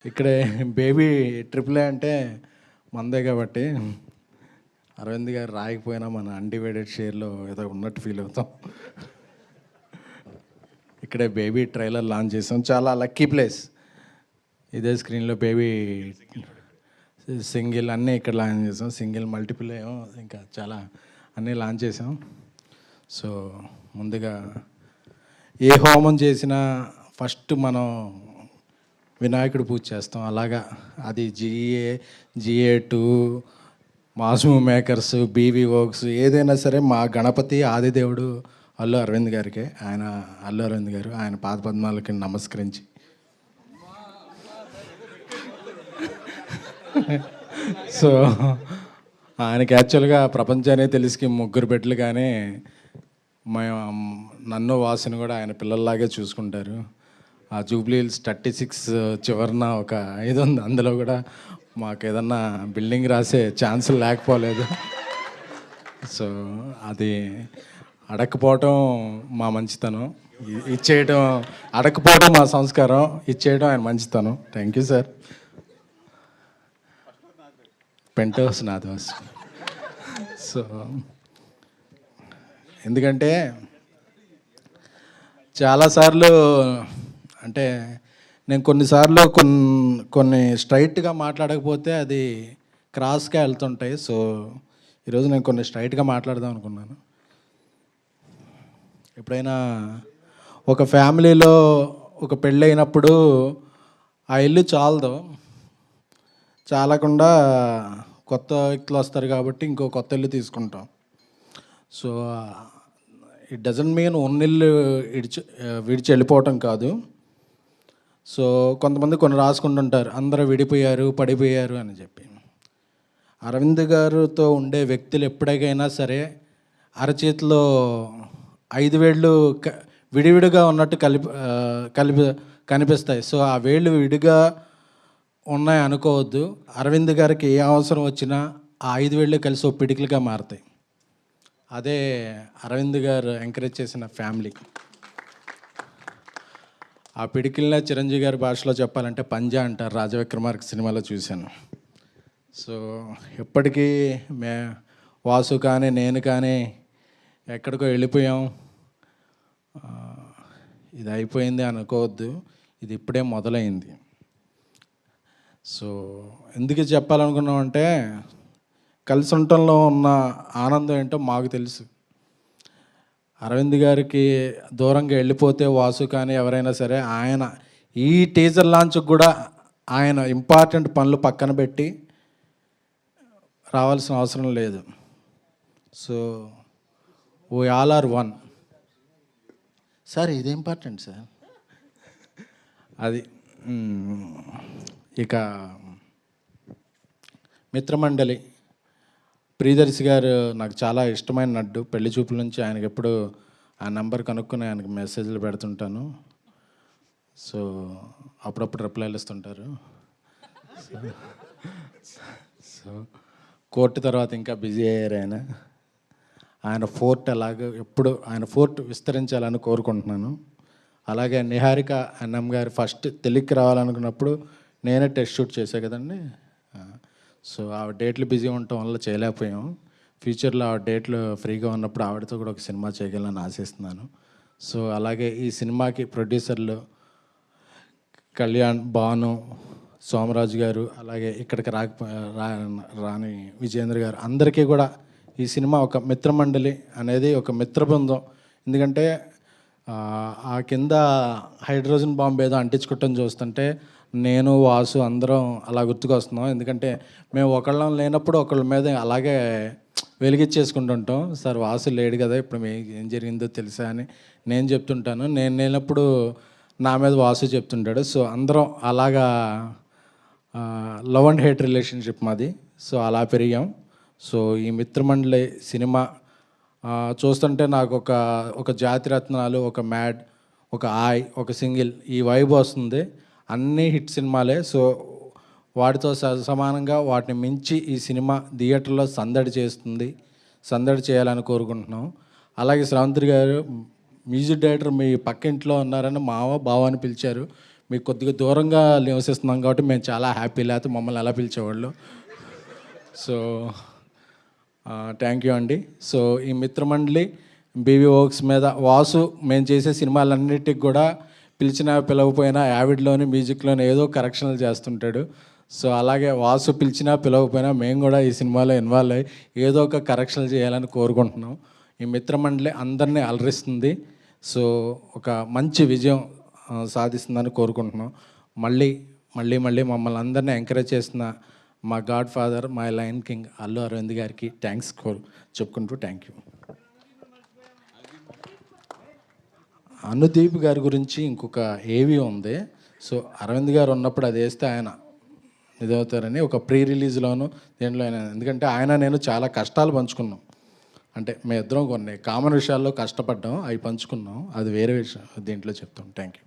ఇక్కడే baby triple A అంటే మందే కాబట్టి అరవింద్ గారు రాయకపోయినా మన అన్డివైడెడ్ షేర్లో ఏదో ఉన్నట్టు ఫీల్ అవుతాం. ఇక్కడే బేబీ ట్రైలర్ లాంచ్ చేసాం. చాలా లక్కీ ప్లేస్. ఇదే స్క్రీన్లో బేబీ సింగిల్ అన్నీ ఇక్కడ లాంచ్ చేసాం. సింగిల్ మల్టిపుల్ ఏమో ఇంకా చాలా అన్నీ లాంచ్ చేసాం. సో ముందుగా ఏ హోమం చేసినా ఫస్ట్ మనం వినాయకుడు పూజ చేస్తాం. అలాగా అది జిఏ2 మాస్మూ మేకర్స్, బీవీ వర్క్స్ ఏదైనా సరే మా గణపతి ఆదిదేవుడు అల్లు అరవింద్ గారికి. అల్లు అరవింద్ గారు ఆయన పాదపద్మాలకి నమస్కరించి సో ఆయనకి యాక్చువల్గా ప్రపంచానే తెలిసి ముగ్గురు బిడ్డలు, కానీ మేము నన్ను వాసుని కూడా ఆయన పిల్లల్లాగే చూసుకుంటారు. ఆ జూబ్లీహిల్స్ 36 చివరన ఒక ఇది ఉంది, అందులో కూడా మాకు ఏదన్నా బిల్డింగ్ రాసే ఛాన్సులు లేకపోలేదు. సో అది అడగకపోవటం మా మంచితనం, ఇచ్చేయటం అడగకపోవడం మా సంస్కారం, ఇచ్చేయడం ఆయన మంచితనం. Thank you sir. Penthouse నాది. సో ఎందుకంటే చాలాసార్లు అంటే నేను కొన్నిసార్లు కొన్ని స్ట్రైట్గా మాట్లాడకపోతే అది క్రాస్గా వెళ్తుంటాయి. సో ఈరోజు నేను కొన్ని స్ట్రైట్గా మాట్లాడదాం అనుకున్నాను. ఎప్పుడైనా ఒక ఫ్యామిలీలో ఒక పెళ్ళి అయినప్పుడు ఆ ఇల్లు చాలకుండా కొత్త వ్యక్తులు వస్తారు కాబట్టి ఇంకో కొత్త ఇల్లు తీసుకుంటాం. సో ఇట్ డజంట్ మీన్ ఉన్నిల్లు విడిచి వెళ్ళిపోవటం కాదు. సో కొంతమంది కొన్ని రాసుకుంటుంటారు, అందరూ విడిపోయారు, పడిపోయారు అని చెప్పి. అరవింద్ గారితో ఉండే వ్యక్తులు ఎప్పటికైనా సరే అరచేతిలో 5 వేళ్ళు విడివిడిగా ఉన్నట్టు కనిపిస్తాయి. సో ఆ వేళ్ళు విడిగా ఉన్నాయి అనుకోవద్దు. అరవింద్ గారికి ఏ అవసరం వచ్చినా ఆ 5 వేళ్ళు కలిసి ఒక పిడికిలుగా మారుతాయి. అదే అరవింద్ గారు ఎంకరేజ్ చేసిన ఫ్యామిలీ. ఆ పిడికిల్నే చిరంజీవి గారి భాషలో చెప్పాలంటే పంజా అంటారు, రాజవిక్రమార్క సినిమాలో చూశాను. సో ఎప్పటికీ వాసు కానీ నేను కానీ ఎక్కడికో వెళ్ళిపోయాం, ఇది అయిపోయింది అనుకోవద్దు, ఇది ఇప్పుడే మొదలైంది. సో ఎందుకు చెప్పాలనుకున్నామంటే కలిసి ఉండటంలో ఉన్న ఆనందం ఏంటో మాకు తెలుసు. అరవింద్ గారికి దూరంగా వెళ్ళిపోతే వాసు కానీ ఎవరైనా సరే ఆయన ఈ టీజర్ లాంచ్కి కూడా ఆయన ఇంపార్టెంట్ పనులు పక్కన పెట్టి రావాల్సిన అవసరం లేదు. So we all are one. Sir ఇది ఇంపార్టెంట్ సార్. అది ఇక మిత్రమండలి ప్రియదర్శి గారు నాకు చాలా ఇష్టమైన నడ్డు. పెళ్లి చూపుల నుంచి ఆయనకి ఎప్పుడు ఆ నెంబర్ కనుక్కొని ఆయనకి మెసేజ్లు పెడుతుంటాను. సో అప్పుడప్పుడు రిప్లైలు ఇస్తుంటారు. సో కోర్టు తర్వాత ఇంకా బిజీ అయ్యారు ఆయన ఫోర్ట్ అలాగే ఎప్పుడు ఆయన ఫోర్ట్ విస్తరించాలని కోరుకుంటున్నాను. అలాగే నిహారిక అన్నం గారు ఫస్ట్ తెలుగుకి రావాలనుకున్నప్పుడు నేనే టెస్ట్ షూట్ చేశాను కదండి. సో ఆవిడ డేట్లు బిజీ ఉండటం వల్ల చేయలేకపోయాం. ఫ్యూచర్లో ఆవిడ డేట్లు ఫ్రీగా ఉన్నప్పుడు ఆవిడతో కూడా ఒక సినిమా చేయగలని ఆశిస్తున్నాను. సో అలాగే ఈ సినిమాకి ప్రొడ్యూసర్లు కళ్యాణ్, భాను, సోమరాజు గారు, అలాగే ఇక్కడికి రాని విజేంద్ర గారు, అందరికీ కూడా ఈ సినిమా ఒక మిత్రమండలి అనేది ఒక మిత్ర బృందం. ఎందుకంటే ఆ కింద హైడ్రోజన్ బాంబు ఏదో అంటించుకోవటం చూస్తుంటే నేను వాసు అందరం అలా గుర్తుకొస్తున్నాం. ఎందుకంటే మేము ఒకళ్ళం లేనప్పుడు ఒకళ్ళ మీద అలాగే వెలిగించేసుకుంటుంటాం. సార్ వాసు లేడు కదా, ఇప్పుడు ఏం జరిగిందో తెలుసా అని నేను చెప్తుంటాను, నేను లేనప్పుడు నా మీద వాసు చెప్తుంటాడు. సో అందరం అలాగా లవ్ అండ్ హేట్ రిలేషన్షిప్ మాది. సో అలా పెరిగాం. సో ఈ మిత్రమండలి సినిమా చూస్తుంటే నాకు ఒక జాతిరత్నాలు, ఒక మ్యాడ్, ఒక ఆయ్, ఒక సింగిల్ ఈ వైబ్ వస్తుంది. అన్నీ హిట్ సినిమాలే. సో వాటితో సమానంగా వాటిని మించి ఈ సినిమా థియేటర్లో సందడి చేయాలని కోరుకుంటున్నాం. అలాగే శ్రవంతి గారు మ్యూజిక్ డైరెక్టర్ మీ పక్కింట్లో ఉన్నారని బావ అని పిలిచారు. మీకు కొద్దిగా దూరంగా నివసిస్తున్నాం కాబట్టి మేము చాలా హ్యాపీ, లేకపోతే మమ్మల్ని ఎలా పిలిచేవాళ్ళు. సో థ్యాంక్ యూ అండి. సో ఈ మిత్రమండలి బీవీ వర్క్స్ మీద వాసు మేము చేసే సినిమాలన్నిటికి కూడా పిలిచినా పిలవకపోయినా యావిడ్లోని మ్యూజిక్లోని ఏదో కరెక్షన్లు చేస్తుంటాడు. సో అలాగే వాసు పిలిచినా పిలవకపోయినా మేము కూడా ఈ సినిమాలో ఇన్వాల్వ్ అయ్యి ఏదో ఒక కరెక్షన్లు చేయాలని కోరుకుంటున్నాం. ఈ మిత్రమండలి అందరినీ అలరిస్తుంది. సో ఒక మంచి విజయం సాధిస్తుందని కోరుకుంటున్నాం. మళ్ళీ మళ్ళీ మళ్ళీ మమ్మల్ని అందరినీ ఎంకరేజ్ చేసిన మా godfather, my lion king Allu Aravind గారికి థ్యాంక్స్ చెప్పుకుంటూ థ్యాంక్ యూ. అనుదీప్ గారి గురించి ఇంకొక ఏవి ఉంది. సో అరవింద్ గారు ఉన్నప్పుడు అది వేస్తే ఆయన ఇదవుతారని ఒక ప్రీ రిలీజ్లోను దేంట్లో అయినా, ఎందుకంటే ఆయన నేను చాలా కష్టాలు పంచుకున్నాం. అంటే మేము ఇద్దరం కొన్ని కామన్ విషయాల్లో కష్టపడ్డాం, అవి పంచుకున్నాం. అది వేరే విషయం, దీంట్లో చెప్తాం. Thank you.